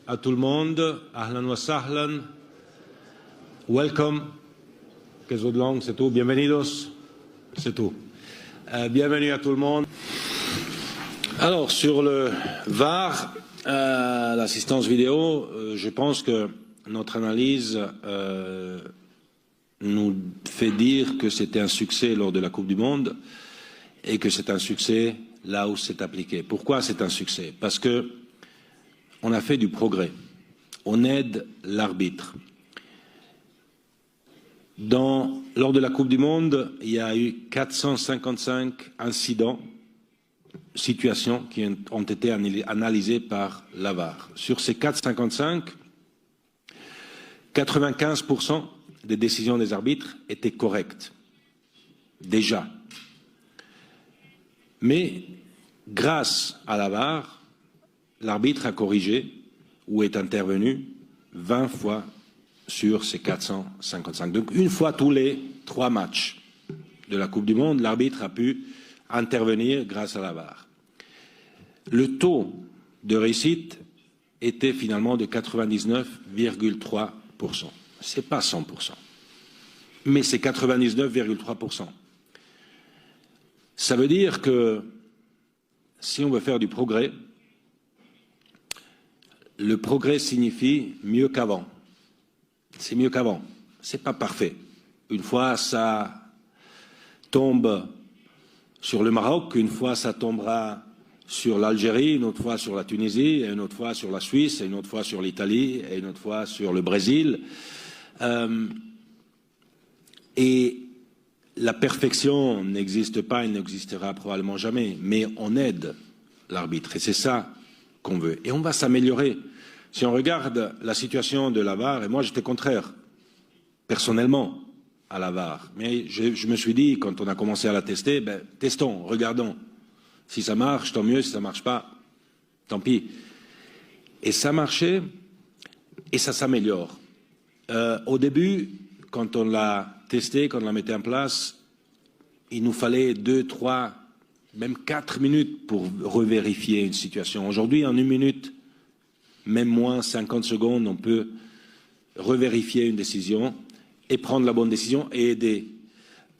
à tout le monde. Ahlan wa sahlan. Welcome. Qu'est-ce de langue, c'est tout. Bienvenidos. C'est tout. Bienvenue à tout le monde. Alors, sur le VAR, l'assistance vidéo, je pense que notre analyse nous fait dire que c'était un succès lors de la Coupe du Monde et que c'est un succès là où c'est appliqué. Pourquoi c'est un succès? Parce que on a fait du progrès. On aide l'arbitre. Lors de la Coupe du Monde, il y a eu 455 incidents, situations qui ont été analysées par la VAR. Sur ces 455, 95% des décisions des arbitres étaient correctes, déjà. Mais grâce à la VAR, l'arbitre a corrigé ou est intervenu 20 fois sur ces 455. Donc une fois tous les 3 matchs de la Coupe du Monde, l'arbitre a pu intervenir grâce à la VAR. Le taux de réussite était finalement de 99,3%. Ce n'est pas 100%, mais c'est 99,3%. Ça veut dire que si on veut faire du progrès, le progrès signifie mieux qu'avant. C'est mieux qu'avant. C'est pas parfait. Une fois ça tombe sur le Maroc, une fois ça tombera sur l'Algérie, une autre fois sur la Tunisie, une autre fois sur la Suisse, une autre fois sur l'Italie, et une autre fois sur le Brésil. Et la perfection n'existe pas et n'existera probablement jamais, mais on aide l'arbitre et c'est ça qu'on veut. Et on va s'améliorer. Si on regarde la situation de la VAR, et moi j'étais contraire, personnellement, à la VAR, mais je me suis dit, quand on a commencé à la tester, ben, testons, regardons. Si ça marche, tant mieux, si ça ne marche pas, tant pis. Et ça marchait, et ça s'améliore. Au début, quand on l'a testé, quand on la mettait en place, il nous fallait 2, 3, même 4 minutes pour revérifier une situation. Aujourd'hui, en 1 minute, même moins 50 secondes, on peut revérifier une décision et prendre la bonne décision et aider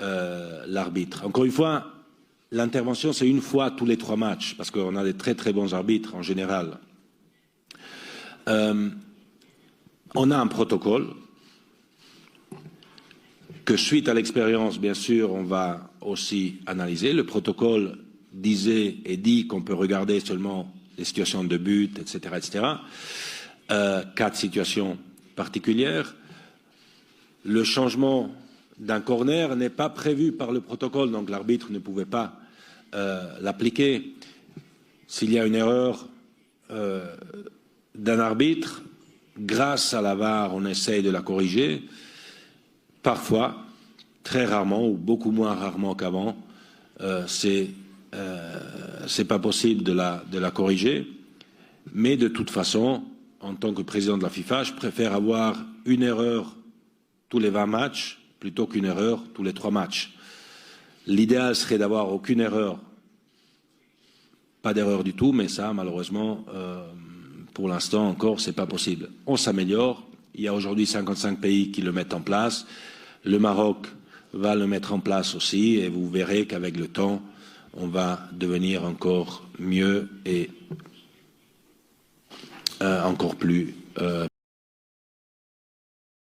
l'arbitre. Encore une fois, l'intervention, c'est 1 fois tous les 3 matchs, parce qu'on a des très très bons arbitres en général. On a un protocole que suite à l'expérience, bien sûr, on va aussi analyser. Le protocole disait et dit qu'on peut regarder seulement les situations de but, etc., etc. 4 situations particulières. Le changement d'un corner n'est pas prévu par le protocole, donc l'arbitre ne pouvait pas l'appliquer. S'il y a une erreur d'un arbitre, grâce à la VAR, on essaye de la corriger. Parfois, très rarement ou beaucoup moins rarement qu'avant, c'est pas possible de la corriger. Mais de toute façon, en tant que président de la FIFA, je préfère avoir une erreur tous les 20 matchs plutôt qu'une erreur tous les 3 matchs. L'idéal serait d'avoir aucune erreur, pas d'erreur du tout, mais ça, malheureusement, pour l'instant encore, c'est pas possible. On s'améliore. Il y a aujourd'hui 55 pays qui le mettent en place. Le Maroc va le mettre en place aussi et vous verrez qu'avec le temps, on va devenir encore mieux et encore plus